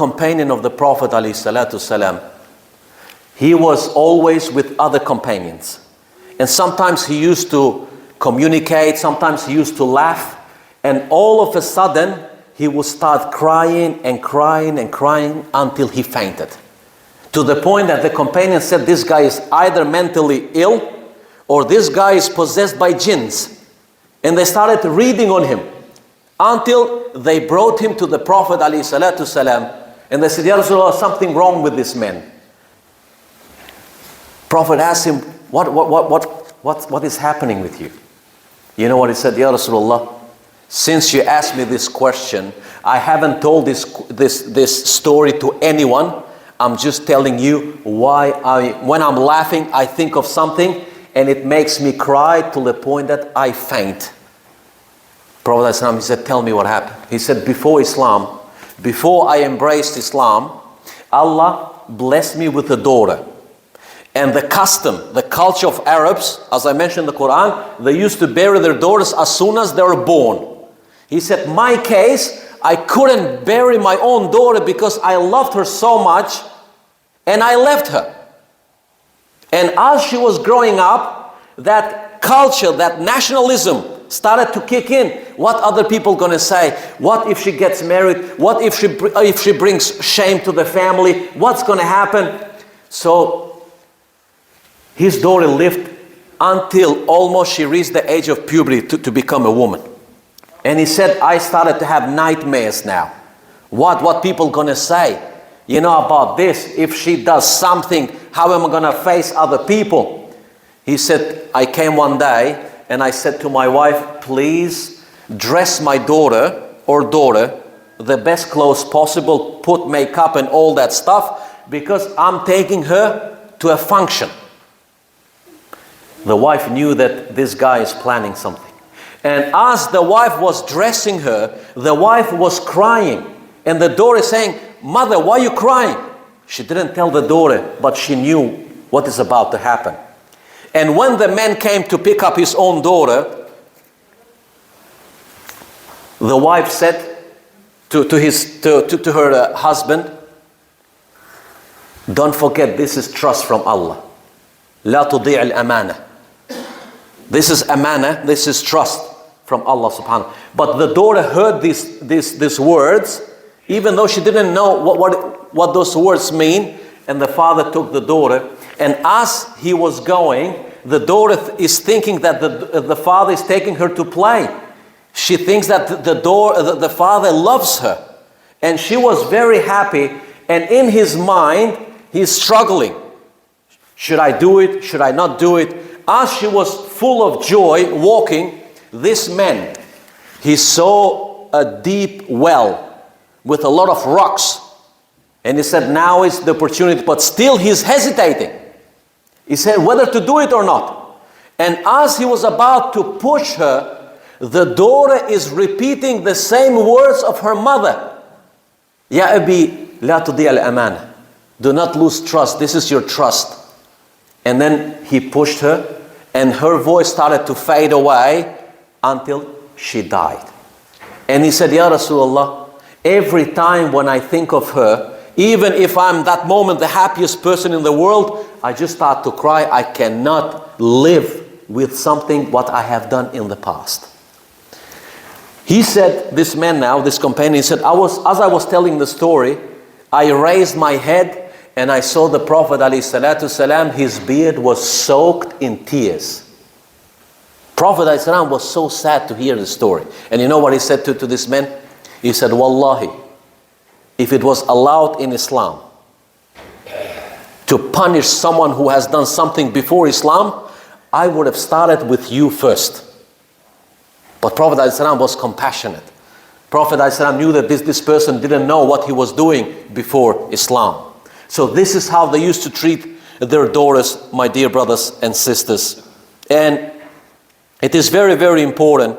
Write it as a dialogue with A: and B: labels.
A: companion of the Prophet ﷺ, he was always with other companions. And sometimes he used to communicate, sometimes he used to laugh, and all of a sudden he would start crying and crying and crying until he fainted. To the point that the companion said, this guy is either mentally ill or this guy is possessed by jinns. And they started reading on him until they brought him to the Prophet ﷺ, and they said, Ya Rasulullah, something wrong with this man. Prophet asked him, what is happening with you? You know what he said? Ya Rasulullah, since you asked me this question, I haven't told this story to anyone. I'm just telling you why when I'm laughing, I think of something and it makes me cry to the point that I faint. Prophet ﷺ, he said, tell me what happened. He said, before Islam, before I embraced Islam, Allah blessed me with a daughter. And the custom, the culture of Arabs, as I mentioned in the Quran, they used to bury their daughters as soon as they were born. He said, my case, I couldn't bury my own daughter because I loved her so much and I left her. And as she was growing up, that culture, that nationalism started to kick in. What other people gonna say? What if she gets married? What if she brings shame to the family? What's gonna happen? So his daughter lived until almost she reached the age of puberty to become a woman. And he said, I started to have nightmares now. What people gonna say? You know about this, if she does something, how am I gonna face other people? He said, I came one day and I said to my wife, please dress my daughter the best clothes possible, put makeup and all that stuff, because I'm taking her to a function. The wife knew that this guy is planning something. And as the wife was dressing her, the wife was crying. And the daughter is saying, Mother, why are you crying? She didn't tell the daughter, but she knew what is about to happen. And when the man came to pick up his own daughter, the wife said to her husband, don't forget, this is trust from Allah. La tudi'a al-amana. This is amana, this is trust from Allah subhanahu. But the daughter heard these words, even though she didn't know what those words mean, and the father took the daughter, and as he was going, the daughter is thinking that the father is taking her to play. She thinks that the father loves her, and she was very happy, and in his mind, he's struggling. Should I do it? Should I not do it? As she was full of joy walking, this man, he saw a deep well with a lot of rocks. And he said, now is the opportunity, but still he's hesitating. He said whether to do it or not. And as he was about to push her, the daughter is repeating the same words of her mother. Ya abi, la tudi al-amana. Do not lose trust. This is your trust. And then he pushed her, and her voice started to fade away until she died. And he said, Ya Rasulullah, every time when I think of her, even if I'm that moment the happiest person in the world, I just start to cry. I cannot live with something what I have done in the past. He said, this man now, this companion, he said, as I was telling the story, I raised my head and I saw the Prophet ﷺ, his beard was soaked in tears. Prophet ﷺ was so sad to hear the story. And you know what he said to this man? He said, Wallahi, if it was allowed in Islam to punish someone who has done something before Islam, I would have started with you first. But Prophet ﷺ was compassionate. Prophet ﷺ knew that this person didn't know what he was doing before Islam. So this is how they used to treat their daughters, my dear brothers and sisters. And it is very, very important